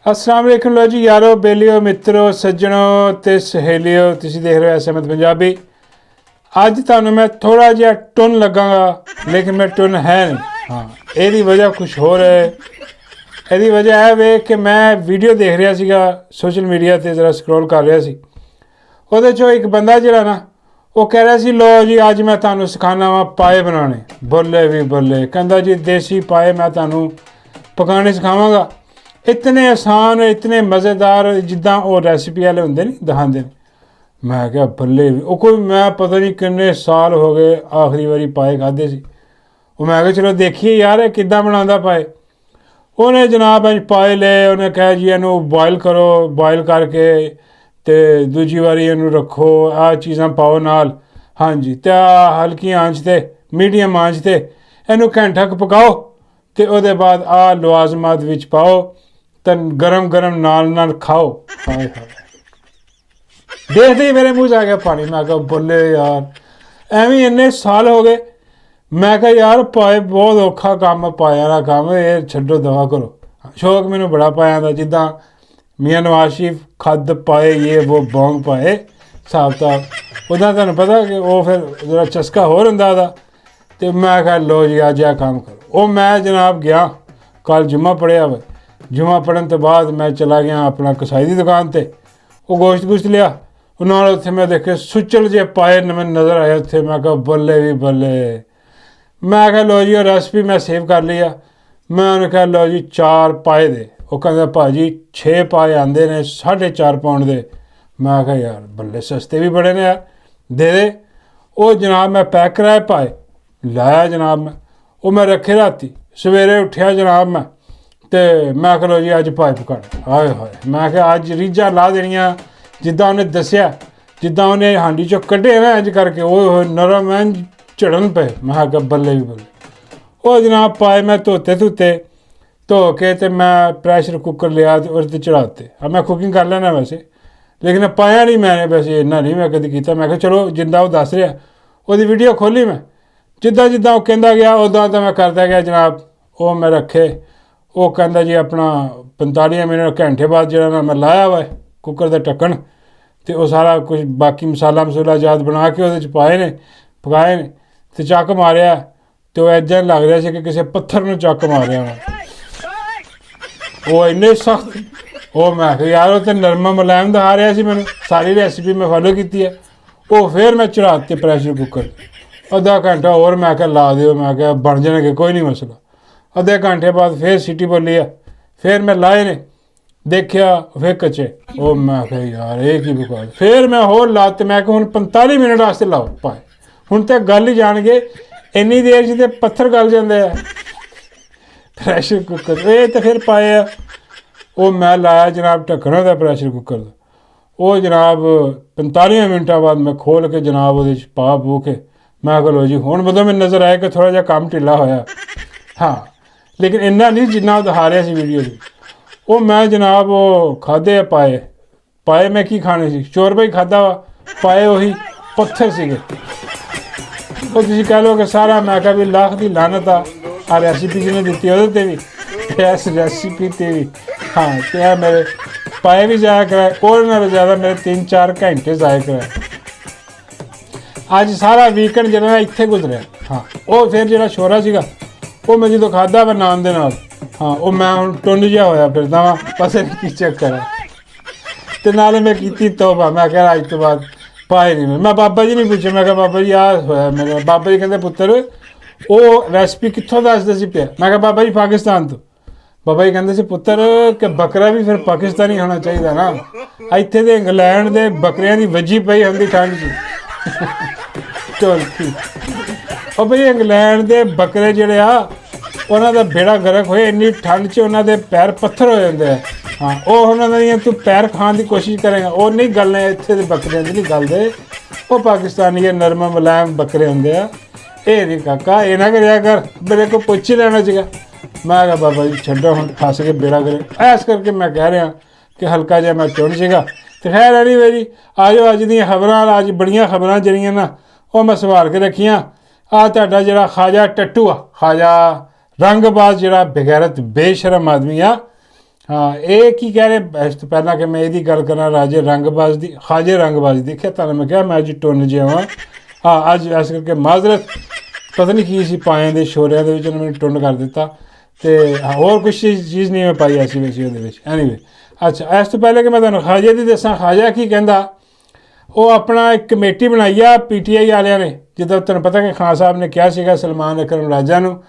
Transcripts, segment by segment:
अस्सलाम वालेकुम लो जी यारो बेलियो मित्रों सज्जनों ते सहेलियो तुसी देख रहे हो SMS पंजाबी। अज तुहानू मैं थोड़ा जिहा टुन लगांगा लेकिन मैं टुन है नहीं। हाँ ਇਹਦੀ वजह कुछ होर है। ਇਹਦੀ वजह है वे कि मैं वीडियो देख रहा सीगा सोशल मीडिया ते जरा स्क्रॉल कर रहा सी। ਉਹਦੇ ਚੋਂ एक बंदा जिहड़ा ना वो कह रहा सी लो जी अज मैं तुहानू सिखाना वा पाए बनाने। बोले भी बोले कहंदा जी देसी पाए मैं तुहानू पकाने सिखावांगा। इतने आसान इतने मज़ेदार जिद्दां वो रेसिपी वाले होंदे नहीं दिखांदे। मैं क्या बल्ले वो कोई मैं पता नहीं किन्ने साल हो गए आखिरी बारी पाए खाधे सी। वो मैं चलो देखिए यार किद्दां बनांदा पाए। उन्हें जनाब अज पाए ले उन्हें कहा जी इनू बॉयल करो बॉयल करके तो दूजी बारी इनू रखो आ चीज़ां पाओ नाल। हाँ जी तो हल्की आंच ते मीडियम आंच ते इनू घंटा क पकाओ तो उसदे बाद आ लवाजमात विच पाओ तो गरम गरम नाल नाल खाओ। हाय हाय देखते ही मेरे मुँह आ गया पानी। मैं कहा बोले यार एवं इन्ने साल हो गए। मैं कहा यार पाए बहुत औखा काम पाया का काम ये छड्डो दवा करो। शौक मैनू बड़ा पाया था जिद्दां मियाँ नवाज शरीफ खद पाए ये वो बौंग पाए हिसाब किताब उदा तुहानू पता कि वो फिर जरा चस्का होर हुंदा दा। तो मैं कहा लो जी अज आ काम करो। वो मैं जनाब गया कल जुम्मा पढ़िया वा जुम्मा पढ़न तो बाद मैं चला गया अपना कसाई की दुकान पर। वो गोश्त गुश्त लिया उन्होंने उत्थे मैं देखे सुचल जे पाए मैं नज़र आया उत्थे। मैं कहा बल्ले भी बल्ले। मैं कहा लो जी रेसिपी मैं सेव कर लिया। मैं उन्हें कहा लो जी 4 पाए दे। वो कहते भाजी 6 पाए आते ने 4.5 पाउंड दे। मैं कहा यार बल्ले सस्ते भी बड़े ने यार दे दे। वो जनाब मैं पैक कराए पाए लाया जनाब मैं रखे राती सवेरे उठ्या जनाब तो मैं कहा लो जी अज पाए पकाने। हाय हाय मैं कहा अज रीझां ला देनियां जिद्दां उन्हें दस्सिया जिद्दां उन्हें हांडी चों कड्ढे ना अज करके वो नरम ऐन झड़न पे। मैं कहा बल्ले भी बल्ले। वो जनाब पाए मैं धोते धो के तो मैं प्रैशर कुकर लिया तो उस चढ़ाते। अब मैं कुकिंग कर लेना वैसे लेकिन पाया नहीं मैंने वैसे इन्ना नहीं मैं कभी किया। मैं कहा चलो जिद्दां वो दस रहा वो वीडियो खोली मैं जिद्दां जिद्दां वो कहता गया उदा तो मैं करता गया जनाब। वो मैं रखे वो कहता जी अपना 45 मिनट घंटे बाद जो ना मैं लाया वा कुकर का ढक्कन तो वो सारा कुछ बाकी मसाला मसूला जात बना के वो पाए ने पकाए ने तो चक मारिया तो इदा लग रहा है कि किसी पत्थर में चक मारिया वो इन्ने सख्त। वो मैं यार वो तो नरमा मुलायम दिखा रहा सी मैंने सारी रेसिपी मैं फॉलो की है। वो फिर मैं चढ़ाते प्रैशर कुकर अद्धा घंटा और मैं क्या ला दो। मैं क्या बन जाएंगे कोई नहीं मसला। अद्धे घंटे बाद फिर सीटी बोली है फिर मैं लाए ने देखिया फिर कच्चे। वो मैं क्या यार ये की बकवास। फिर मैं होर लाते मैं हूँ 45 मिनट वास्ते लाओ पाए हूँ तो गल ही जान गए इन्नी देर से पत्थर गल जाते हैं प्रैशर कुकर ये तो फिर पाए। वो मैं लाया जनाब ढक्कन का प्रैशर कुकर का। वो जनाब 45 मिनटा बाद मैं खोल के जनाब वो पा पू के मैं कहो जी हूँ मतलब मैं नज़र आया कि थोड़ा जहा काम ढिला होया। हाँ लेकिन इन्ना नहीं जिन्ना दिखा रहा सी वीडियो में। वो मैं जनाब वो खाधे पाए मैं की खाने सी चोर भाई खाधा वा पाए वही पत्थर सीगे। वो तुम कह लो कि सारा मैं कहा भी लाख की लानत आ रेसिपी जिन्हें दी वो भी इस रेसिपी ते भी। हाँ तो मेरे पाए भी जाया कराए और नालों ज़्यादा मेरे 3-4 घंटे जाया कराए। अज सारा वीकेंड जो ना इत्थे गुजरिया। हाँ वो फिर जो छोरा सीगा वो मैं जो खादा वा नान दे नाल। हाँ वो मैं हुण टुंड जिहा होया फिरदा वा पता नहीं की चक्कर है। तो नाले मैं की तौबा मैं कहा अज तो बाद पाए नहीं। मैं बाबा जी नहीं पूछे मैं कहा बाबा जी आ होया मेरे। बाबा जी कहते पुत्तर वो रेसिपी कित्थों दसदे सी पिया। मैं कहा बाबा जी पाकिस्तान तो। बाबा जी कहते पुत्तर कि बकरा भी फिर पाकिस्तानी होना चाहिए ना। इत्थे तो इंग्लैंड के बकरियां की वजी पई होंदी ठंड च ढोलकी। और भाई इंग्लैंड के बकरे जोड़े आ उन्हों का बेड़ा गर्क होए इन्नी ठंड च उन्होंने पैर पत्थर हो जाते हैं। हाँ वो उन्होंने तू पैर खाने की कोशिश करेगा वो नहीं गलने इतने के बकरियां की नहीं गलते। वो पाकिस्तानी के नरम मुलायम बकरे होंगे ये नहीं काका ये ना करिया कर मेरे को पुछ ही लेना चाहिए। मैं कहा बाबा जी छड्डो हम फस के बेड़ा करे इस करके मैं कह रहा कि हल्का जहा मैं चुन सीगा। तो खैर एनी वेरी आज अज दी खबरां अज बड़ियां खबरां जड़ियां ना वो मैं संभाल के रखियां। आ तुहाडा जिहड़ा ख्वाजा टट्टू आ ख्वाजा रंगबाज जिहड़ा बेगैरत बेशरम आदमी आ ਹਾਂ, ਇਹ ਕੀ ਕਹਿ ਰਹੇ ਇਸ ਤੋਂ ਪਹਿਲਾਂ ਕਿ ਮੈਂ ਇਹਦੀ ਗੱਲ ਕਰਾਂ ਰਾਜੇ ਰੰਗਬਾਜ਼ ਦੀ, ਖਾਜੇ ਰੰਗਬਾਜ਼ ਦੇਖਿਆ ਤੁਹਾਨੂੰ ਮੈਂ ਕਿਹਾ ਮੈਂ ਅੱਜ ਟੁੰਨ ਜਿਹਾ ਵਾਂ। ਹਾਂ, ਅੱਜ ਇਸ ਕਰਕੇ ਮਾਜ਼ਰਤ, ਪਤਾ ਨਹੀਂ ਕੀ ਸੀ ਪਾਇਆਂ ਦੇ ਸ਼ੋਰਿਆਂ ਦੇ ਵਿੱਚ ਉਹਨੇ ਮੈਨੂੰ ਟੁੰਨ ਕਰ ਦਿੱਤਾ, ਅਤੇ ਹੋਰ ਕੁਛ ਚੀਜ਼ ਨਹੀਂ ਮੈਂ ਪਾਈ ਐਸੀ ਵੈਸੀ ਉਹਦੇ ਵਿੱਚ। ਐਨੀਵੇ, ਅੱਛਾ, ਇਸ ਤੋਂ ਪਹਿਲੇ ਕਿ ਮੈਂ ਤੁਹਾਨੂੰ ਖਾਜੇ ਦੀ ਦੱਸਾਂ, ਖਾਜਾ ਕੀ ਕਹਿੰਦਾ, ਉਹ ਆਪਣਾ ਇੱਕ ਕਮੇਟੀ ਬਣਾਈ ਆ PTI ਵਾਲਿਆਂ ਨੇ, ਜਿੱਦਾਂ ਤੁਹਾਨੂੰ ਪਤਾ ਕਿ ਖਾਨ ਸਾਹਿਬ ਨੇ ਕਿਹਾ ਸੀਗਾ ਸਲਮਾਨ ਅਕਰਮ ਰਾਜਾ ਨੂੰ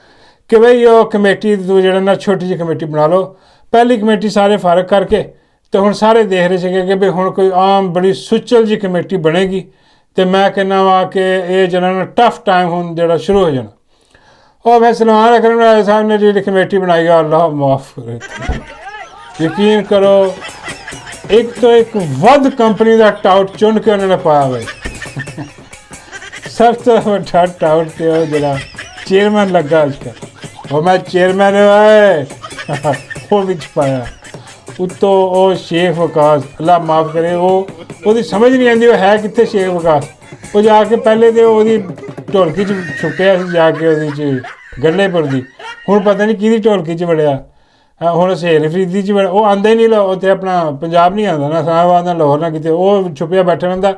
ਕਿ ਬਈ ਉਹ ਕਮੇਟੀ ਤੂੰ ਜਿਹੜਾ ਨਾ ਛੋਟੀ ਜਿਹੀ ਕਮੇਟੀ ਬਣਾ ਲਓ। ਪਹਿਲੀ ਕਮੇਟੀ ਸਾਰੇ ਫਾਰਗ ਕਰਕੇ ਅਤੇ ਹੁਣ ਸਾਰੇ ਦੇਖ ਰਹੇ ਸੀਗੇ ਕਿ ਵੀ ਹੁਣ ਕੋਈ ਆਮ ਬੜੀ ਸੁਚਲ ਜਿਹੀ ਕਮੇਟੀ ਬਣੇਗੀ, ਅਤੇ ਮੈਂ ਕਹਿੰਦਾ ਵਾ ਕਿ ਇਹ ਜਿਹੜਾ ਨਾ ਟਫ ਟਾਈਮ ਹੁਣ ਜਿਹੜਾ ਸ਼ੁਰੂ ਹੋ ਜਾਣਾ। ਉਹ ਫਿਰ ਸਲਮਾਨ ਅਕਰਮ ਰਾਜਾ ਸਾਹਿਬ ਨੇ ਜਿਹੜੀ ਕਮੇਟੀ ਬਣਾਈ ਆ, ਅੱਲਾਹ ਮਾਫ ਕਰੇ, ਯਕੀਨ ਕਰੋ ਇੱਕ ਤੋਂ ਇੱਕ ਵੱਧ ਕੰਪਨੀ ਦਾ ਟਾਊਟ ਚੁਣ ਕੇ ਉਹਨਾਂ ਨੇ ਪਾਇਆ ਬਈ। ਸਭ ਤੋਂ ਵੱਡਾ ਟਾਊਟ ਤੇ ਉਹ ਜਿਹੜਾ ਚੇਅਰਮੈਨ ਲੱਗਾ ਅੱਜ ਕੱਲ੍ਹ, ਉਹ ਮੈਂ ਚੇਅਰਮੈਨ ਹੈ ਉਹ ਵਿੱਚ ਪਾਇਆ। ਉੱਤੋਂ ਉਹ ਸ਼ੇਖ ਵਕਾਸ, ਅੱਲਾ ਮਾਫ ਕਰੇ, ਉਹਦੀ ਸਮਝ ਨਹੀਂ ਆਉਂਦੀ ਉਹ ਹੈ ਕਿੱਥੇ ਸ਼ੇਖ ਵਕਾਸ। ਉਹ ਜਾ ਕੇ ਪਹਿਲੇ ਤਾਂ ਉਹਦੀ ਢੋਲਕੀ 'ਚ ਛੁਪਿਆ ਸੀ, ਜਾ ਕੇ ਉਹਦੇ 'ਚ ਗੱਲੇਪੁਰ ਦੀ, ਹੁਣ ਪਤਾ ਨਹੀਂ ਕਿਹਦੀ ਢੋਲਕੀ 'ਚ ਵੜਿਆ। ਹੁਣ ਸਹੇਲ ਫਰੀਦੀ 'ਚ ਉਹ ਆਉਂਦਾ ਹੀ ਨਹੀਂ, ਉੱਥੇ ਆਪਣਾ ਪੰਜਾਬ ਨਹੀਂ ਆਉਂਦਾ ਨਾ, ਇਸਲਾਮਾਬਾਦ ਨਾ ਲਾਹੌਰ ਨਾ ਕਿਤੇ, ਉਹ ਛੁਪਿਆ ਬੈਠਾ ਰਹਿੰਦਾ,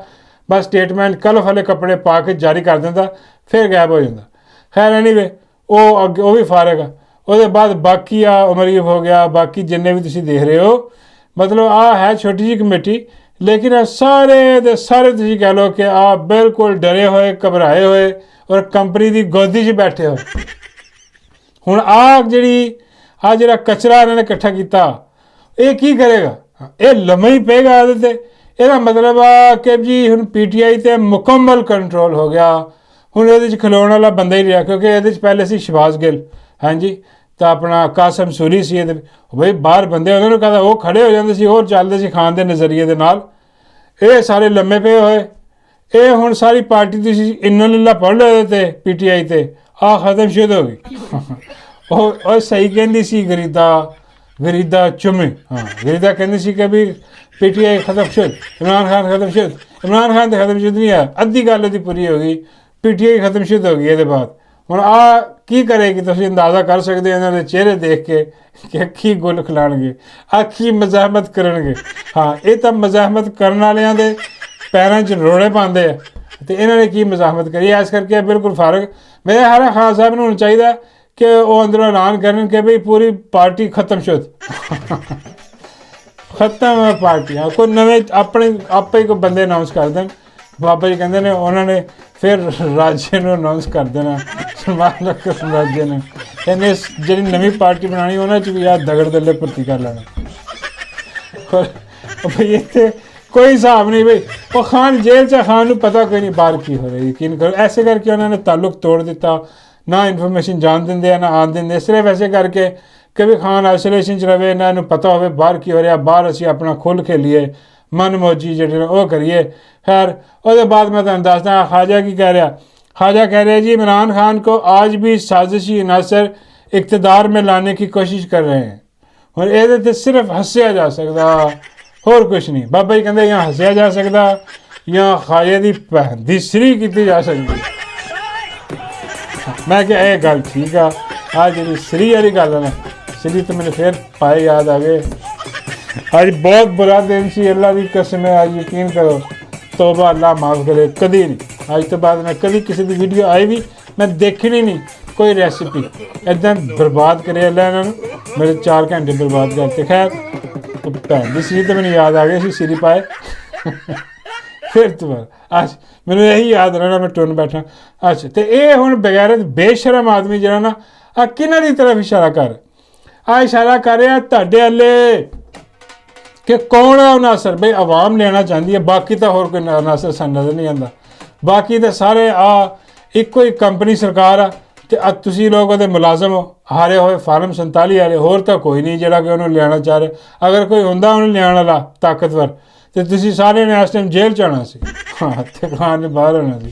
ਬਸ ਸਟੇਟਮੈਂਟ ਕਲਫ ਵਾਲੇ ਕੱਪੜੇ ਪਾ ਕੇ ਜਾਰੀ ਕਰ ਦਿੰਦਾ, ਫਿਰ ਗਾਇਬ ਹੋ ਜਾਂਦਾ। ਖੈਰ ਐਨੀਵੇ, ਉਹ ਅੱਗੇ ਉਹ ਵੀ ਫਾਰਗ ਆ। ਉਹਦੇ ਬਾਅਦ ਬਾਕੀ ਆ ਉਮਰੀਫ ਹੋ ਗਿਆ, ਬਾਕੀ ਜਿੰਨੇ ਵੀ ਤੁਸੀਂ ਦੇਖ ਰਹੇ ਹੋ, ਮਤਲਬ ਆਹ ਹੈ ਛੋਟੀ ਜਿਹੀ ਕਮੇਟੀ, ਲੇਕਿਨ ਇਹ ਸਾਰੇ ਦੇ ਸਾਰੇ ਤੁਸੀਂ ਕਹਿ ਲਓ ਕਿ ਆਹ ਬਿਲਕੁਲ ਡਰੇ ਹੋਏ, ਘਬਰਾਏ ਹੋਏ ਔਰ ਕੰਪਨੀ ਦੀ ਗੋਦੀ 'ਚ ਬੈਠੇ ਹੋਏ। ਹੁਣ ਆਹ ਜਿਹੜਾ ਕਚਰਾ ਇਹਨਾਂ ਨੇ ਇਕੱਠਾ ਕੀਤਾ, ਇਹ ਕੀ ਕਰੇਗਾ? ਇਹ ਲੰਮਾ ਹੀ ਪਏਗਾ ਇਹਦੇ 'ਤੇ। ਇਹਦਾ ਮਤਲਬ ਆ ਕਿ ਜੀ ਹੁਣ PTI 'ਤੇ ਮੁਕੰਮਲ ਕੰਟਰੋਲ ਹੋ ਗਿਆ। ਹੁਣ ਇਹਦੇ 'ਚ ਖਲੋਣ ਵਾਲਾ ਬੰਦਾ ਹੀ ਰਿਹਾ, ਕਿਉਂਕਿ ਇਹਦੇ 'ਚ ਪਹਿਲੇ ਸੀ ਸ਼ਬਾਜ਼ ਗਿੱਲ, ਹਾਂਜੀ, ਤਾਂ ਆਪਣਾ ਕਾਸਮ ਸੂਰੀ ਸੀ ਇਹਦੇ, ਬਈ ਬਾਹਰ ਬੰਦੇ ਉਹਨਾਂ ਨੂੰ ਕਹਿੰਦਾ ਉਹ ਖੜੇ ਹੋ ਜਾਂਦੇ ਸੀ, ਹੋਰ ਚੱਲਦੇ ਸੀ ਖਾਨ ਦੇ ਨਜ਼ਰੀਏ ਦੇ ਨਾਲ। ਇਹ ਸਾਰੇ ਲੰਮੇ ਪਏ ਹੋਏ। ਇਹ ਹੁਣ ਸਾਰੀ ਪਾਰਟੀ ਤੁਸੀਂ ਇੰਨਾ ਲੱਲਾ ਪੜ੍ਹ ਲਓ ਇਹਦੇ 'ਤੇ PTI 'ਤੇ, ਆਹ ਖਤਮ ਸ਼ੁੱਧ ਹੋ ਗਈ। ਉਹ ਸਹੀ ਕਹਿੰਦੀ ਸੀ ਗਰੀਦਾ ਚੁੰਮੇ, ਹਾਂ ਗਰੀਦਾ ਕਹਿੰਦੀ ਸੀ ਕਿ ਵੀ PTI ਖਤਮ ਸ਼ੁੱਧ, ਇਮਰਾਨ ਖਾਨ ਖਤਮ ਸ਼ੁੱਧ। ਇਮਰਾਨ ਖਾਨ ਤਾਂ ਖਤਮ ਸ਼ੁੱਧ ਨਹੀਂ ਆ, ਅੱਧੀ ਗੱਲ ਉਹਦੀ ਪੂਰੀ ਹੋ ਗਈ, PTI ਖਤਮ ਸ਼ੁੱਧ ਹੋ ਗਈ ਇਹਦੇ ਬਾਅਦ। ਹੁਣ ਆਹ ਕੀ ਕਰੇਗੀ? ਤੁਸੀਂ ਅੰਦਾਜ਼ਾ ਕਰ ਸਕਦੇ ਹੋ ਇਹਨਾਂ ਦੇ ਚਿਹਰੇ ਦੇਖ ਕੇ ਕਿ ਅੱਖੀ ਗੁੱਲ ਖਿਲਾਣਗੇ, ਅੱਖੀ ਮਜ਼ਾਹਮਤ ਕਰਨਗੇ। ਹਾਂ, ਇਹ ਤਾਂ ਮਜ਼ਾਹਮਤ ਕਰਨ ਵਾਲਿਆਂ ਦੇ ਪੈਰਾਂ 'ਚ ਰੋੜੇ ਪਾਉਂਦੇ ਆ, ਅਤੇ ਇਹਨਾਂ ਨੇ ਕੀ ਮਜ਼ਾਹਮਤ ਕਰੀ? ਇਸ ਕਰਕੇ ਬਿਲਕੁਲ ਫਾਰਗ। ਮੇਰੇ ਹਰ ਖਾਨ ਸਾਹਿਬ ਨੂੰ ਹੋਣਾ ਚਾਹੀਦਾ ਕਿ ਉਹ ਅੰਦਰੋਂ ਐਲਾਨ ਕਰਨ ਕਿ ਬਈ ਪੂਰੀ ਪਾਰਟੀ ਖਤਮ ਸ਼ੁੱਧ, ਖਤਮ ਹੈ ਪਾਰਟੀ। ਕੋਈ ਨਵੇਂ ਆਪੇ ਹੀ ਕੋਈ ਬੰਦੇ ਅਨਾਊਂਸ ਕਰ ਦੇਣ। ਬਾਬਾ ਜੀ ਕਹਿੰਦੇ ਨੇ ਉਹਨਾਂ ਨੇ ਫਿਰ ਰਾਜੇ ਨੂੰ ਅਨਾਊਂਸ ਕਰ ਦੇਣਾ, ਸਲਮਾਨ ਅਕਰਮ ਰਾਜੇ ਨੇ। ਇਹਨੇ ਜਿਹੜੀ ਨਵੀਂ ਪਾਰਟੀ ਬਣਾਉਣੀ ਉਹਨਾਂ 'ਚ ਵੀ ਆਹ ਦਗੜ ਦੱਲੇ ਭਰਤੀ ਕਰ ਲੈਣਾ। ਬਈ ਇੱਥੇ ਕੋਈ ਹਿਸਾਬ ਨਹੀਂ ਬਈ। ਉਹ ਖਾਨ ਜੇਲ੍ਹ 'ਚ, ਖਾਨ ਨੂੰ ਪਤਾ ਕੋਈ ਨਹੀਂ ਬਾਹਰ ਕੀ ਹੋ ਰਿਹਾ, ਯਕੀਨ ਕਰੋ। ਐਸੇ ਕਰਕੇ ਉਹਨਾਂ ਨੇ ਤਾਲੁਕ ਤੋੜ ਦਿੱਤਾ, ਨਾ ਇਨਫੋਰਮੇਸ਼ਨ ਜਾਣ ਦਿੰਦੇ ਆ ਨਾ ਆਉਣ ਦਿੰਦੇ, ਸਿਰਫ ਐਸੇ ਕਰਕੇ ਕਿ ਵੀ ਖਾਨ ਆਈਸੋਲੇਸ਼ਨ 'ਚ ਰਹੇ, ਇਹਨਾਂ ਨੂੰ ਪਤਾ ਹੋਵੇ ਬਾਹਰ ਕੀ ਹੋ ਰਿਹਾ, ਬਾਹਰ ਅਸੀਂ ਆਪਣਾ ਖੁੱਲ੍ਹ ਖੇਲੀਏ, ਮਨ ਮੌਜੀ ਜਿਹੜੇ ਉਹ ਕਰੀਏ। खैर उसके बाद मैं तुम दसदा ख्वाजा की कह रहा। ख्वाजा कह रहे जी इमरान खान को आज भी साजिशी अनासर इक़्तिदार में लाने की कोशिश कर रहे हैं और ये सिर्फ हंसिया जा सकता होर कुछ नहीं। बाबा जी कहते यहाँ हंसिया जा सकता या ख्वाजा की भैन की सरी की जा सकती। मैं क्या ये गल ठीक आ जी सरी वाली गल है ना, सरी तो मैंने फिर पाए याद आ गए। आज बहुत बुरा दिन सी, अल्लाह की कसम है। आज यकीन करो तौबा अल्लाह माफ़ करे, कभी नहीं आज तो बाद मैं कभी किसी की वीडियो आई भी मैं देखनी नहीं, कोई रेसिपी इदा बर्बाद करे अल्लाह इन्होंने मेरे 4 घंटे बर्बाद करते। खैर तो भैन की सरी तो मैंने याद आ गई सिरी पाए फिर तो आज मैंने यही याद रहना मैं टुन बैठा। अच्छा तो ये हुण बगैरत बेशरम आदमी जरा ना आ किन्हां दी तरफ इशारा कर आ इशारा कर रहा तुहाडे हले कि कौन है अनासर। बई आवाम लेना चाहती है, बाकी तो होर कोई अनासर सन नज़र नहीं आता। बाकी तो सारे एको ही कंपनी सरकार आ ते तुसी लोग उहदे मुलाजम हो हारे हुए फार्म 47 वाले, होर तो कोई नहीं जिहड़ा कि उन्होंने लियाना चाह रहे। अगर कोई हुंदा उन्हें लियाण वाला ताकतवर तो तुसी सारे ने इस टाइम जेल च आना सी, हाँ ते खान ने बाहर होना सी।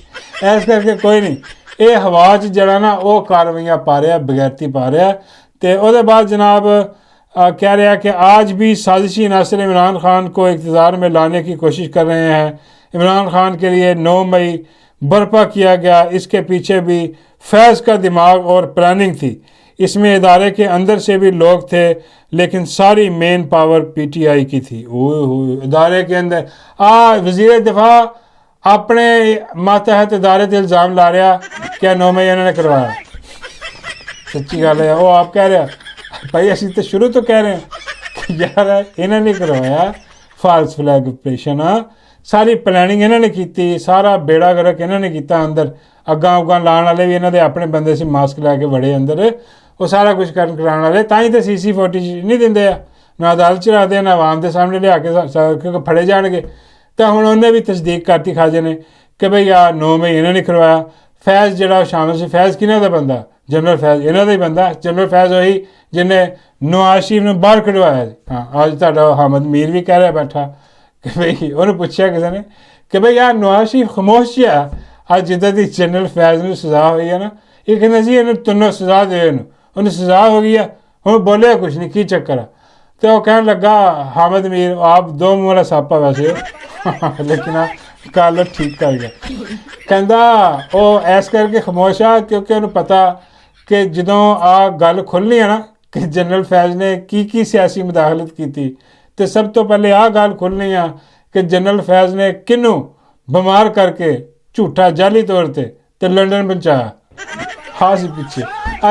इस करके कोई नहीं, ये हवा च जरा ना वो कार्रवाइयां पा रहा बगैरती पा रहा। तो उसदे बाद जनाब कह रहा कि आज भी साजिशी अनासर इमरान खान को इक़्तिदार में लाने की कोशिश कर रहे हैं। इमरान खान के लिए 9 मई बर्पा किया गया, इसके पीछे भी फैज़ का दिमाग और प्लानिंग थी। इसमें इदारे के अंदर से भी लोग थे, लेकिन सारी मेन पावर पीटीआई की थी। ओह, इदारे के अंदर वज़ीर दिफा अपने मातहत इदारे से इल्ज़ाम ला रहा क्या 9 मई इन्होंने करवाया। सच्ची गल है, वो आप कह रहे हैं भाई, असी तो शुरू तो कह रहे हैं कि यार इन्होंने करवाया फाल्स फ्लैग ऑपरेशन। सारी प्लैनिंग इन्होंने की, सारा बेड़ा गर्क इन्होंने किया। अंदर अग्गां उग्गां लाने वाले भी इन्हों के अपने बंदे से मास्क लैके बड़े अंदर, वो सारा कुछ कराने वाले। ताई तो CC फुटेज नहीं देंगे, ना अदालत च रखते, ना आवाम के सामने लिया के फड़े जाएंगे। तो हुण उन्हें भी तस्दीक करती खाजे ने कि भाई 9 मई इन्होंने करवाया। फैज़ जो शामिल से, फैज़ किन्हों का बंदा, जनरल फैज़ इन्हों का ही बंदा। जनरल फैज़ वही जिन्हें नवाज शरीफ ने बाहर कढ़वाया। हाँ, अज तुहाडा हामिद मीर भी कह रहा बैठा कि भाई उन्हें पूछा किसी ने कि भाई यार नवाज शरीफ खामोश जिहा अज जिद्दां दी जनरल फैज़ नूं सज़ा हुई है ना, ये कहना जी इन्हें तिनों सज़ा दे, उन्हें सज़ा हो गई है, हुण बोलिया कुछ नहीं, की चक्कर है। तो वह कहने लगा हामिद मीर आप 2 मूँह वाला सापा वैसे हो लेकिन गल ठीक कर गया। कहता वो ऐस करके खामोश आ क्योंकि उन्हें पता कि जदों गल खुलनी है ना कि जनरल फैज़ ने की सियासी मुदाखलत की, तो सब तो पहले गल खुलनी है कि जनरल फैज़ ने किनू बीमार करके झूठा जाली तौर पर लंडन पहुँचाया। हाँ सी पिछे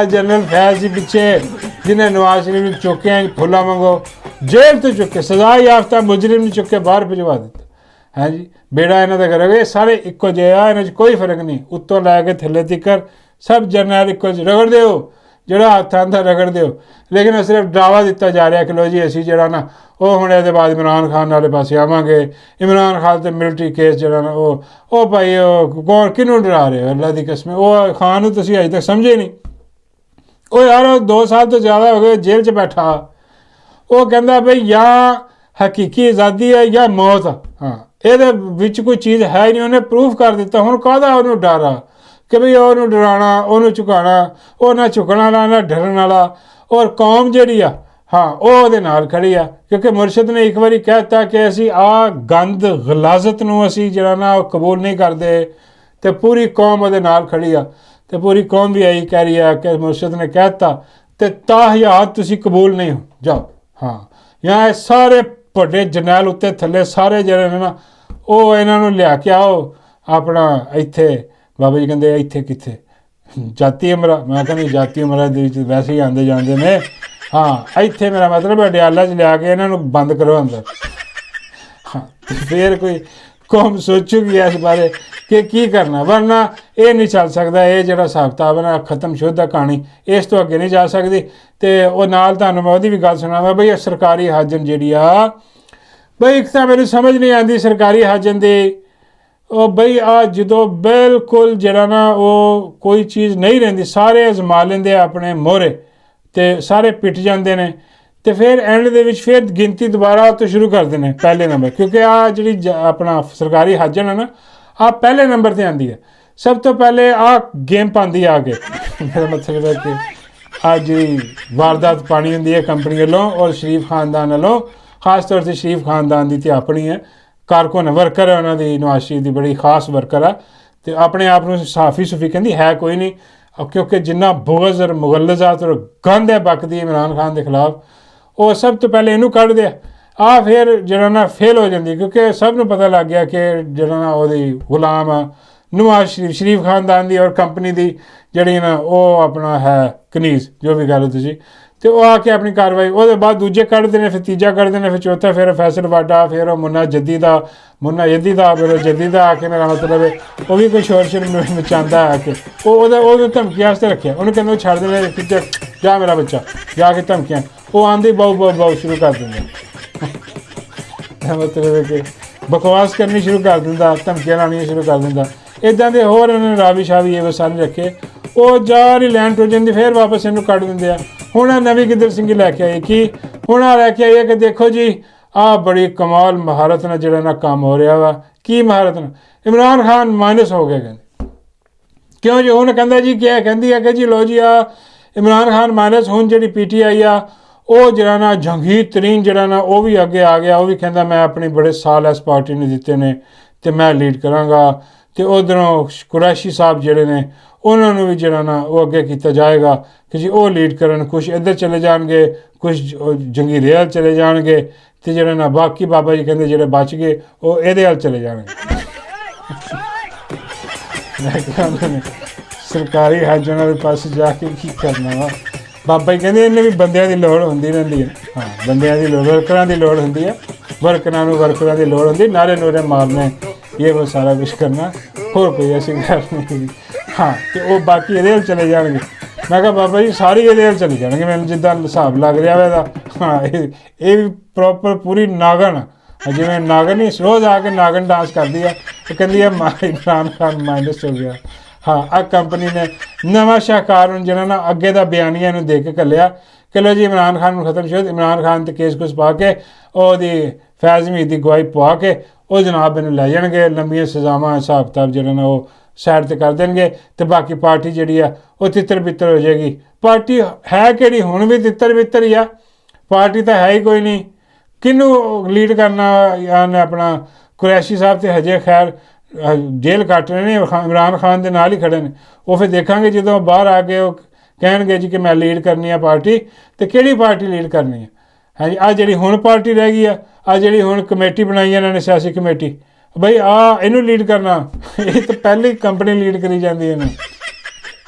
जनरल फैज़ ही पिछे जिन्हें नवाज शरीफ चुके फुला मंगो जेल तो चुके, सजा याफ्ता मुजरिम ने चुके बाहर भिजवा दिता है जी। बेड़ा इन्हों का करोगे, सारे इक्को जिहा, इन्हें कोई फर्क नहीं, उत्तों लैके थले तिकर सब जरनैल इक्को रगड़ दो, जोड़ा हथ आंदा रगड़ दो। लेकिन सिर्फ डरावा दिता जा रहा कि लो जी असी जरा ना वो हुण इहदे बाद इमरान खान वाले पासे आवांगे, इमरान खान ते मिलिटरी केस जरा ना वो भाई कौन किनू डरा रहे हो, अल्लाह की कसम। वो खान नूं तुसीं अजे तक समझे नहीं। वो यार 2 साल तो ज़्यादा हो गए जेल च बैठा, वो कहता भाई या हकीकी आज़ादी है या मौत। हाँ, ये विच कोई चीज़ है ही नहीं, उन्हें प्रूफ कर दिता। हुण काहदा उन्होंने डर आ कि भाई उन्होंने डराना, उन्होंने झुकाना, वो ना झुकण वाला ना डरन वाला। और कौम जिहड़ी आ हाँ वो नाल खड़ी आ, क्योंकि मुर्शद ने एक बारी कहता कि असी गंद गलाजत नूं असी जिहड़ा ना कबूल नहीं करते, तो पूरी कौम वो नाल खड़ी आ। तो पूरी कौम भी यही कह रही है कि मुर्शद ने कहता तो ताहयात तुसी कबूल नहीं हो जाओ। हाँ, यहाँ सारे बड़े जरनैल उत्ते थले सारे ਜਿਹੜੇ ਨੇ ਨਾ ਉਹ ਇਹਨਾਂ ਨੂੰ ਲਿਆ ਕੇ ਆਓ ਆਪਣਾ ਇੱਥੇ। ਬਾਬਾ ਜੀ ਕਹਿੰਦੇ ਇੱਥੇ ਕਿੱਥੇ ਜਾਤੀ ਅਮਰਾ, ਮੈਂ ਕਹਿੰਦੀ ਜਾਤੀ ਅਮਰਾ ਦੇ ਵਿੱਚ ਵੈਸੇ ਹੀ ਆਉਂਦੇ ਜਾਂਦੇ ਨੇ। ਹਾਂ, ਇੱਥੇ ਮੇਰਾ ਮਤਲਬ ਅਡਿਆਲਾ 'ਚ ਲਿਆ ਕੇ ਇਹਨਾਂ ਨੂੰ ਬੰਦ ਕਰੋ ਅੰਦਰ। ਹਾਂ, ਫਿਰ ਕੋਈ कौम सोचूगी इस बारे कि की करना, वरना ये नहीं चल सकता। ये जो हिसाब किताब ना खत्म शुद्ध कहानी इस तो अगे नहीं जा सकती। तो वह नाल तुहानूं मैं उहदी भी गल सुणावां बई सरकारी हाजन जिहड़ी आ बई एक तो मैनूं समझ नहीं आती सरकारी हाजन दी। ਉਹ ਬਈ ਜਦੋਂ ਬਿਲਕੁਲ ਜਿਹੜਾ ਨਾ ਉਹ ਕੋਈ ਚੀਜ਼ ਨਹੀਂ ਰਹਿੰਦੀ ਸਾਰੇ ਅਜ਼ਮਾ ਲੈਂਦੇ ਆਪਣੇ ਮੋਹਰੇ ਅਤੇ ਸਾਰੇ ਪਿੱਟ ਜਾਂਦੇ ਨੇ ਅਤੇ ਫਿਰ ਐਂਡ ਦੇ ਵਿੱਚ ਫਿਰ ਗਿਣਤੀ ਦੁਬਾਰਾ ਤੋਂ ਸ਼ੁਰੂ ਕਰਦੇ ਨੇ ਪਹਿਲੇ ਨੰਬਰ, ਕਿਉਂਕਿ ਜਿਹੜੀ ਆਪਣਾ ਸਰਕਾਰੀ ਹਾਜਨ ਹੈ ਨਾ ਪਹਿਲੇ ਨੰਬਰ 'ਤੇ ਆਉਂਦੀ ਹੈ। ਸਭ ਤੋਂ ਪਹਿਲੇ ਗੇਮ ਪਾਉਂਦੀ ਆ ਕੇ ਮੇਰਾ ਮਤਲਬ ਹੈ ਕਿ ਜਿਹੜੀ ਵਾਰਦਾਤ ਪਾਣੀ ਹੁੰਦੀ ਹੈ ਕੰਪਨੀ ਵੱਲੋਂ ਔਰ ਸ਼ਰੀਫ ਖਾਨਦਾਨ ਵੱਲੋਂ, ਖਾਸ ਤੌਰ 'ਤੇ ਸ਼ਰੀਫ ਖਾਨਦਾਨ ਦੀ ਤਾਂ ਆਪਣੀ ਹੈ कारकुन वर्कर है उन्होंने नवाज शरीफ की बड़ी खास वर्कर है। तो अपने आप में साफ़ी सूफी कहती है कोई नहीं, क्योंकि जिन्ना बुगज़ और मुगलजात और गंद है बकदी इमरान खान के खिलाफ वो सब तो पहले इनू कढ़ दिया फिर जरा ना फेल हो जाती, क्योंकि सब नूं पता लग गया कि जरा ना वो गुलाम है नवाज शरीफ खानदान की और कंपनी की जी ना वो अपना है कनीज़ जो भी कह लो तुसीं। तो वह आके अपनी कार्रवाई वो बाद दूजे कढ़ते हैं, फिर तीजा कढ़ते हैं, फिर चौथा फिर फैसल वाडा, फिर मुन्ना जद्दी का फिर जद्दी का आके मेरा मतलब है वो भी कोई शोर शोर मचाता है आके वो धमकी वास्ते रखे उन्हें कहते छड़ देने जा मेरा बच्चा जाके धमकियाँ वो आंधी बहु शुरू कर देंगे मतलब है कि बकवास करनी शुरू कर दिंदा, धमकियाँ लानियाँ शुरू कर दिंदा। इदां दे होर इन्होंने रावी शावी ये सारे रखे वो जारी लैंड टुट जाती फिर वापस इनू कढ़ देंगे। हुण नवीं गिद्दड़ सिंघी लैके आई कि हुण लैके आई है कि देखो जी बड़ी कमाल महारत नाल जिहड़ा ना काम हो रहा वा। की महारत नाल इमरान खान माइनस हो गया कहते क्यों जी, हुण कहंदा जी क्या कहती है कि जी लो जी इमरान खान माइनस हुण जिहड़ी PTI वो जिहड़ा ना जंगीर तरीन जिहड़ा ना वो भी अगे आ गया। वो भी कहंदा मैं अपने बड़े साल इस पार्टी ने दिते ने ते मैं लीड करांगा ਤੇ ਉਧਰੋਂ ਕੁਰੈਸ਼ੀ ਸਾਹਿਬ ਜਿਹੜੇ ਨੇ ਉਹਨਾਂ ਨੂੰ ਵੀ ਜਿਹੜਾ ਨਾ ਉਹ ਅੱਗੇ ਕੀਤਾ ਜਾਏਗਾ ਕਿ ਜੀ ਉਹ ਲੀਡ ਕਰਨ, ਕੁਛ ਇੱਧਰ ਚਲੇ ਜਾਣਗੇ, ਕੁਛ ਜੰਗੀਰੇ ਵੱਲ ਚਲੇ ਜਾਣਗੇ, ਤੇ ਜਿਹੜੇ ਨਾ ਬਾਕੀ ਬਾਬਾ ਜੀ ਕਹਿੰਦੇ ਜਿਹੜੇ ਬਚ ਗਏ ਉਹ ਇਹਦੇ ਵੱਲ ਚਲੇ ਜਾਣਗੇ। ਮੈਂ ਕਿਹਾ ਉਹਨਾਂ ਨੇ ਸਰਕਾਰੀ ਹੱਜ ਉਹਨਾਂ ਦੇ ਪਾਸੇ ਜਾ ਕੇ ਕੀ ਕਰਨਾ ਵਾ। ਬਾਬਾ ਜੀ ਕਹਿੰਦੇ ਇਹਨੇ ਵੀ ਬੰਦਿਆਂ ਦੀ ਲੋੜ ਹੁੰਦੀ ਰਹਿੰਦੀ ਹੈ। ਹਾਂ, ਬੰਦਿਆਂ ਦੀ ਲੋੜ, ਵਰਕਰਾਂ ਦੀ ਲੋੜ ਹੁੰਦੀ ਹੈ, ਵਰਕਰਾਂ ਨੂੰ ਵਰਕਰਾਂ ਦੀ ਲੋੜ ਹੁੰਦੀ, ਨਾਰੇ ਨੂਰੇ ਮਾਰਨੇ, ਇਹ ਉਹ ਸਾਰਾ ਕੁਛ ਕਰਨਾ, ਹੋਰ ਕੋਈ ਐਸੀ ਗੱਲ ਨਹੀਂ। ਹਾਂ, ਤੇ ਉਹ ਬਾਕੀ ਇਹਦੇ ਵੱਲ ਚਲੇ ਜਾਣਗੇ। ਮੈਂ ਕਿਹਾ ਬਾਬਾ ਜੀ ਸਾਰੇ ਇਹਦੇ ਵੱਲ ਚਲੇ ਜਾਣਗੇ, ਮੈਨੂੰ ਜਿੱਦਾਂ ਹਿਸਾਬ ਲੱਗ ਰਿਹਾ ਵਾ ਇਹਦਾ। ਹਾਂ, ਇਹ ਵੀ ਪ੍ਰੋਪਰ ਪੂਰੀ ਨਾਗਣ, ਜਿਵੇਂ ਨਾਗਣ ਨਹੀਂ ਰੋਜ਼ ਆ ਕੇ ਨਾਗਣ ਡਾਂਸ ਕਰਦੀ ਆ, ਉਹ ਕਹਿੰਦੀ ਆ ਇਮਰਾਨ ਖਾਨ ਮਾਈਨਸ ਹੋ ਗਿਆ। ਹਾਂ, ਆਹ ਕੰਪਨੀ ਨੇ ਨਵਾਂ ਸ਼ਾਹਕਾਰ ਨੂੰ ਜਿਹੜਾ ਨਾ ਅੱਗੇ ਦਾ ਬਿਆਨੀਆਂ ਨੂੰ ਦੇ ਕੇ ਘੱਲਿਆ ਕਿ ਲੋ ਜੀ ਇਮਰਾਨ ਖਾਨ ਨੂੰ ਖਤਮ ਸ਼ੁਦ, ਇਮਰਾਨ ਖਾਨ 'ਤੇ ਕੇਸ ਕੁਸ ਪਾ ਕੇ ਉਹਦੀ ਫੈਜ਼ ਮੀਦ ਦੀ ਗਵਾਹੀ ਪਵਾ ਕੇ ਉਹ ਜਨਾਬ ਇਹਨੂੰ ਲੈ ਜਾਣਗੇ, ਲੰਬੀਆਂ ਸਜ਼ਾਵਾਂ ਹਿਸਾਬ ਕਿਤਾਬ ਜਿਹੜਾ ਨਾ ਉਹ ਸਾਈਡ 'ਤੇ ਕਰ ਦੇਣਗੇ, ਅਤੇ ਬਾਕੀ ਪਾਰਟੀ ਜਿਹੜੀ ਆ ਉਹ ਤਿੱਤਰ ਬਿੱਤਰ ਹੋ ਜਾਏਗੀ। ਪਾਰਟੀ ਹੈ ਕਿਹੜੀ, ਹੁਣ ਵੀ ਤਿੱਤਰ ਬਿੱਤਰ ਹੀ ਆ, ਪਾਰਟੀ ਤਾਂ ਹੈ ਹੀ ਕੋਈ ਨਹੀਂ। ਕਿਹਨੂੰ ਲੀਡ ਕਰਨਾ ਉਹਨੇ? ਆਪਣਾ ਕੁਰੈਸ਼ੀ ਸਾਹਿਬ ਤੇ ਹਜੇ ਖੈਰ ਜੇਲ੍ਹ ਕੱਟ ਰਹੇ ਨੇ, ਇਮਰਾਨ ਖਾਨ ਦੇ ਨਾਲ ਹੀ ਖੜੇ ਨੇ। ਉਹ ਫਿਰ ਦੇਖਾਂਗੇ ਜਦੋਂ ਬਾਹਰ ਆ ਕੇ ਉਹ ਕਹਿਣਗੇ ਜੀ ਕਿ ਮੈਂ ਲੀਡ ਕਰਨੀ ਆ ਪਾਰਟੀ, ਤੇ ਕਿਹੜੀ ਪਾਰਟੀ ਲੀਡ ਕਰਨੀ ਹੈ। ਹਾਂਜੀ, ਆਹ ਜਿਹੜੀ ਹੁਣ ਪਾਰਟੀ ਰਹਿ ਗਈ ਆ, ਆਹ ਜਿਹੜੀ ਹੁਣ ਕਮੇਟੀ ਬਣਾਈ ਇਹਨਾਂ ਨੇ, ਸਿਆਸੀ ਕਮੇਟੀ, ਬਈ ਆਹ ਇਹਨੂੰ ਲੀਡ ਕਰਨਾ, ਇਹ ਤਾਂ ਪਹਿਲੇ ਹੀ ਕੰਪਨੀ ਲੀਡ ਕਰੀ ਜਾਂਦੀ ਇਹਨੂੰ।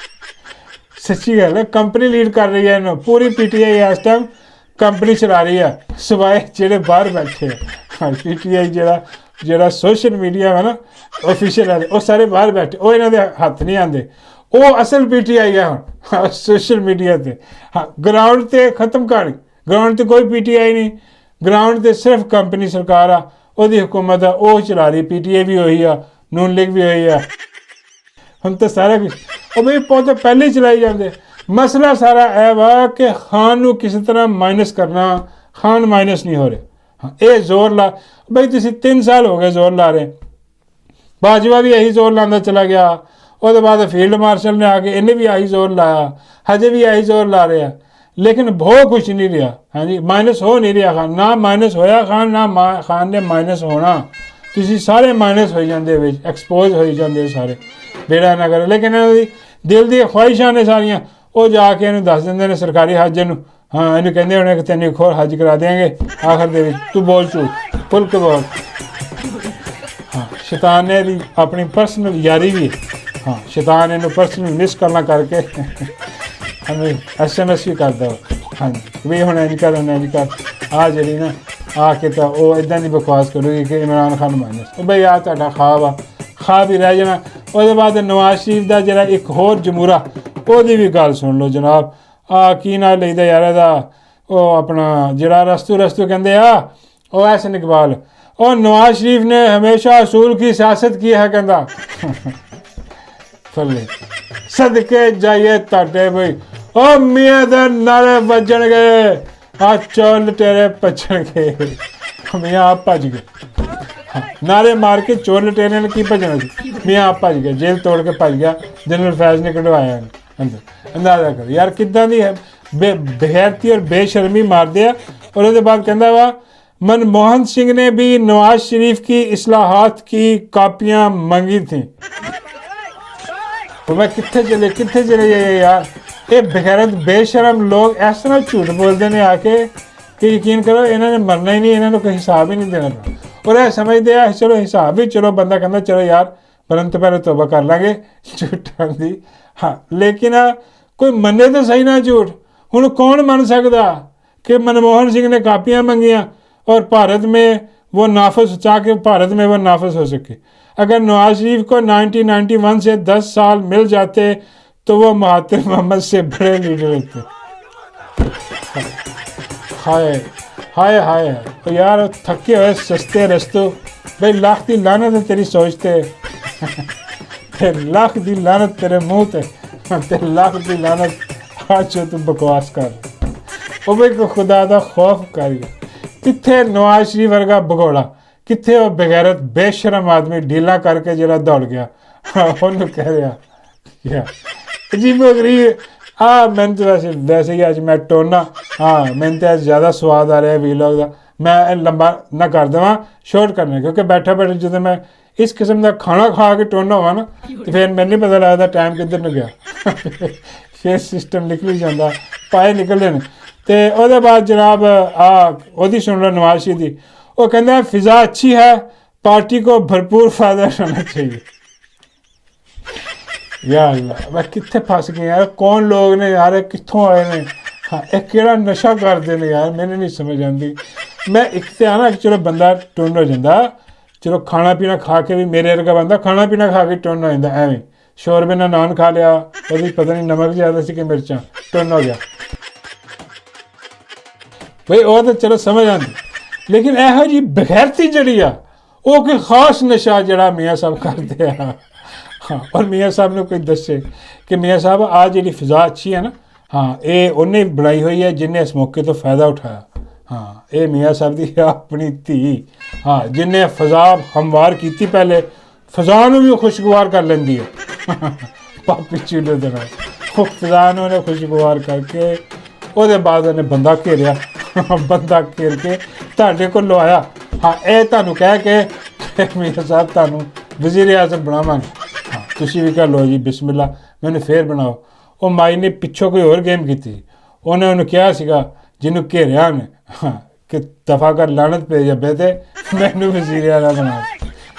ਸੱਚੀ ਗੱਲ ਹੈ, ਕੰਪਨੀ ਲੀਡ ਕਰ ਰਹੀ ਹੈ ਇਹਨੂੰ, ਪੂਰੀ PTI ਇਸ ਟਾਈਮ ਕੰਪਨੀ ਚਲਾ ਰਹੀ ਆ, ਸਿਵਾਏ ਜਿਹੜੇ ਬਾਹਰ ਬੈਠੇ ਆ। PTI ਜਿਹੜਾ ਸੋਸ਼ਲ ਮੀਡੀਆ ਵਾ ਨਾ ਆਫੀਸ਼ੀਅਲ ਵਾਲੇ, ਉਹ ਸਾਰੇ ਬਾਹਰ ਬੈਠੇ, ਉਹ ਇਹਨਾਂ ਦੇ ਹੱਥ ਨਹੀਂ ਆਉਂਦੇ। ਉਹ ਅਸਲ PTI ਹੈ ਹੁਣ ਸੋਸ਼ਲ ਮੀਡੀਆ 'ਤੇ। ਹਾਂ, ਗਰਾਊਂਡ 'ਤੇ ਖਤਮ ਕਹਾਣੀ, ਗਰਾਊਂਡ 'ਤੇ ਕੋਈ PTI ਨਹੀਂ, ਗਰਾਊਂਡ 'ਤੇ ਸਿਰਫ ਕੰਪਨੀ ਸਰਕਾਰ ਆ, ਉਹਦੀ ਹੁਕੂਮਤ ਆ, ਉਹ ਚਲਾ ਰਹੀ। PTI ਵੀ ਹੋਈ ਆ, ਨੂਨ ਲੀਗ ਵੀ ਹੋਈ ਆ, ਹੁਣ ਤਾਂ ਸਾਰਾ ਕੁਛ ਉਹ ਵੀ ਪੌਦੇ ਪਹਿਲੇ ਹੀ ਚਲਾਈ ਜਾਂਦੇ। ਮਸਲਾ ਸਾਰਾ ਇਹ ਵਾ ਕਿ ਖਾਨ ਨੂੰ ਕਿਸੇ ਤਰ੍ਹਾਂ ਮਾਈਨਸ ਕਰਨਾ, ਖਾਨ ਮਾਈਨਸ ਨਹੀਂ ਹੋ ਰਹੇ। ਹਾਂ, ਇਹ ਜ਼ੋਰ ਲਾ ਬਈ, ਤੁਸੀਂ 3 ਸਾਲ ਹੋ ਗਏ ਜ਼ੋਰ ਲਾ ਰਹੇ। ਬਾਜਵਾ ਵੀ ਇਹੀ ਜ਼ੋਰ ਲਾਉਂਦਾ ਚਲਾ ਗਿਆ, ਉਹਦੇ ਬਾਅਦ ਫੀਲਡ ਮਾਰਸ਼ਲ ਨੇ ਆ ਕੇ ਇਹਨੇ ਵੀ ਆਹੀ ਜ਼ੋਰ ਲਾਇਆ, ਹਜੇ ਵੀ ਆਹੀ ਜ਼ੋਰ ਲਾ ਰਿਹਾ, ਲੇਕਿਨ ਬਹੁਤ ਕੁਛ ਨਹੀਂ ਰਿਹਾ। ਹਾਂਜੀ, ਮਾਈਨਸ ਹੋ ਨਹੀਂ ਰਿਹਾ ਖਾਨ, ਨਾ ਮਾਈਨਸ ਹੋਇਆ ਖਾਨ, ਨਾ ਖਾਨ ਨੇ ਮਾਈਨਸ ਹੋਣਾ। ਤੁਸੀਂ ਸਾਰੇ ਮਾਈਨਸ ਹੋਈ ਜਾਂਦੇ ਵਿੱਚ, ਐਕਸਪੋਜ਼ ਹੋਈ ਜਾਂਦੇ ਸਾਰੇ, ਬੇੜਾ ਨਾ ਕਰੋ। ਲੇਕਿਨ ਇਹਨਾਂ ਦੀ ਦਿਲ ਦੀਆਂ ਖਵਾਹਿਸ਼ਾਂ ਨੇ ਸਾਰੀਆਂ, ਉਹ ਜਾ ਕੇ ਇਹਨੂੰ ਦੱਸ ਦਿੰਦੇ ਨੇ ਸਰਕਾਰੀ ਹੱਜ ਨੂੰ। ਹਾਂ, ਇਹਨੂੰ ਕਹਿੰਦੇ ਹੋਣੇ ਕਿ ਤੈਨੂੰ ਇੱਕ ਹੋਰ ਹੱਜ ਕਰਾ ਦਿਆਂਗੇ, ਆਖਰ ਦੇ ਵਿੱਚ ਤੂੰ ਬੋਲ ਝੂਠ, ਖੁੱਲ੍ਹ ਕੇ ਬੋਲ। ਹਾਂ, ਸ਼ੈਤਾਨ ਨੇ ਦੀ ਆਪਣੀ ਪਰਸਨਲ ਯਾਰੀ ਵੀ ਹੈ। ਹਾਂ, ਸ਼ੈਤਾਨ ਇਹਨੂੰ ਪਰਸਨਲ ਮਿਸ ਕਰਨਾ ਕਰਕੇ ਹਮੇ SMS ਵੀ ਕਰਦਾ। ਹਾਂਜੀ, ਵੀ ਹੁਣ ਇੰਝ ਕਰ, ਹੁਣ ਇੰਝ ਕਰ, ਆਹ ਜਿਹੜੀ ਨਾ ਆ ਕੇ ਤਾਂ ਉਹ ਇੱਦਾਂ ਦੀ ਬਕਵਾਸ ਕਰੂਗੀ ਕਿ ਇਮਰਾਨ ਖਾਨ ਮਾਈਨਸ। ਬਈ ਆਹ ਤੁਹਾਡਾ ਖਾਬ ਆ, ਖਾਬ ਹੀ ਰਹਿ ਜਾਣਾ। ਉਹਦੇ ਬਾਅਦ ਨਵਾਜ਼ ਸ਼ਰੀਫ ਦਾ ਜਿਹੜਾ ਇੱਕ ਹੋਰ ਜਮੂਰਾ, ਉਹਦੀ ਵੀ ਗੱਲ ਸੁਣ ਲਓ ਜਨਾਬ। ਆਹ ਕੀ ਨਾਲ ਲਈਦਾ ਯਾਰ ਇਹਦਾ, ਉਹ ਆਪਣਾ ਜਿਹੜਾ ਰਸਤੂ ਕਹਿੰਦੇ ਆ, ਉਹ ਐਸਨ ਇਕਬਾਲ, ਉਹ ਨਵਾਜ਼ ਸ਼ਰੀफ ने हमेशा असूल की सियासत की है कहता। थले सदके जाइए ताटे भाई, ओ मियां दे नारे बजन गए, आ चोल तेरे पचन गए, मियां आप भज गए। नारे मार के चोर लटेरे ने की भजना सी, मियां आप भज गए, जेल तोड़ के भज गया, जनरल फैज ने कढ़वाया अंदर। अंदाजा करो यार किदां दी बेगैरती और बेशर्मी मारदे आ। और उसके बाद कहंदा वा मनमोहन सिंह ने भी नवाज शरीफ की इस्लाहात की कापियां मांगी थी। तो मैं कितने चले जाइए यार, ये बेगैरत बेशरम लोग इस तरह झूठ बोलते हैं आके कि यकीन करो इन्होंने मरना ही नहीं, इन्होंने कोई हिसाब ही नहीं देना। और यह समझते हैं चलो हिसाब भी, चलो बंदा कहता चलो यार परंत पहले तौबा कर लांगे झूठां दी। हाँ, लेकिन कोई मने तो सही ना झूठ। हुण कौन मन सकता कि मनमोहन सिंह ने कापियां मंगियां और भारत में वो नाफज, चाहे भारत में वो नाफज हो सके। अगर नवाज शरीफ को 1991 से 10 साल मिल जाते तो वो महातिर मोहम्मद से बड़े लीडर होते। हाय हाय हाय तो यार थके हुए सस्ते रस्तों, भाई लाख दी लानत है तेरी सोचते ते लाख दी लानत तेरे मुंह ते लाख दी लानत आज जो तू बकवास कर। वो भाई खुदा दा खौफ कर। कित्थे नवाज शरीफ वर्गा भगौड़ा, कित्थे वो बेगैरत बेशरम आदमी डीला करके जरा दौड़ गया। ਉਹਨੂੰ ਕਹਿ ਰਿਹਾ ਯਾਰ ਅਜੀਬੋ ਗਰੀਬ। ਮੈਨੂੰ ਤਾਂ ਵੈਸੇ ਹੀ ਅੱਜ ਮੈਂ ਟੋਨਾ, ਮੈਨੂੰ ਤਾਂ ਜ਼ਿਆਦਾ ਸਵਾਦ ਆ ਰਿਹਾ ਵੀਲੌਗ ਦਾ। ਮੈਂ ਲੰਬਾ ਨਾ ਕਰ ਦੇਵਾਂ, ਸ਼ੋਰਟ ਕਰਨਾ, ਕਿਉਂਕਿ ਬੈਠਾ ਜਦੋਂ ਮੈਂ इस किस्म का खाना खा के टुन होवा ना तो फिर मैंने नहीं पता लगता टाइम किधर न गया फिर सिस्टम निकली जाता पाए निकलते हैं। तो उसके बाद जनाब ओदी सुन लो नवाज शरीफ की, वो कहता है फिज़ा अच्छी है, पार्टी को भरपूर फायदा उठाना चाहिए। यार अल्लाह मैं कितने फस गए यार, कौन लोग ने यार, कितों आए ने, हाँ एक केड़ा नशा करते हैं यार, मैंने नहीं समझ आती। मैं एक तो आना चलो बंदा टुन हो जाता, चलो खाना पीना खा के भी, मेरे वर्गा बंदा खाना पीना खा के टुन हो जाता एवं शोरबे नाल नान खा लिया, कभी पता नहीं नमक ज़्यादा सी कि मिर्चा, टुन हो गया भाई, वो तो चलो समझ आती। लेकिन यहो जी बगैरती जड़ी आ, वो कोई खास नशा जड़ा मियाँ साहब करते हैं। हाँ और मियाँ साहब ने कोई दसे कि मियाँ साहब आज जी फिज़ा अच्छी है ना, हाँ ये उन्हें बनाई हुई है जिन्हें इस मौके तो फ़ायदा उठाया। हाँ ये मियाँ साहब की अपनी धी, हाँ जिन्हें फिज़ा हमवार की पहले, फिज़ा नूं भी खुशगवार कर लेंदी है पापी चूल्हे दे नाल, वो फिज़ा नूं उन्हें खुशगवार करके ਉਹਦੇ बाद उन्हें बंदा घेरिया बंदा घेर के ਤੁਹਾਡੇ ਕੋਲ ਲਵਾਇਆ। हाँ ये ਤੁਹਾਨੂੰ ਕਹਿ के मियाँ साहब ਤੁਹਾਨੂੰ वज़ीर आज़म बनावांगे, हाँ तुसीं भी कह लो जी बिस्मिल्ला मैंने फिर बनाओ। ਉਹ ਮਾਈ ने पिछों कोई होर गेम की, उन्हें उन्हें कहा सीगा जिन्हों घेरिया ने, हाँ कि दफ़ा कर लानत पे जब्बे ते मैनू वज़ीर आला बना,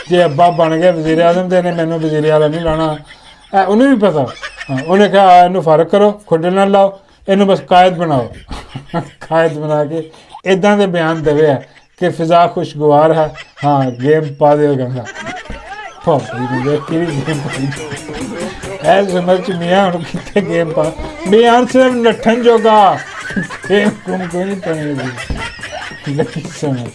जे अब्बा बन गया वज़ीर आज़म तो इन्हें मैनू वज़ीर आला नहीं लाना। उन्हें भी पता, हाँ उन्हें कहा इनू फारग करो, खुडे ना लाओ, इनू बस कायद बनाओ कायद बना के इदा के बयान देवे है कि फिज़ा खुशगवार है, हाँ गेम पा दे गंगा समझ मियाँ हम कितने गेम पा, मियाँ सिर्फ नठन जोगा गेम कुम कोई नहीं समझ।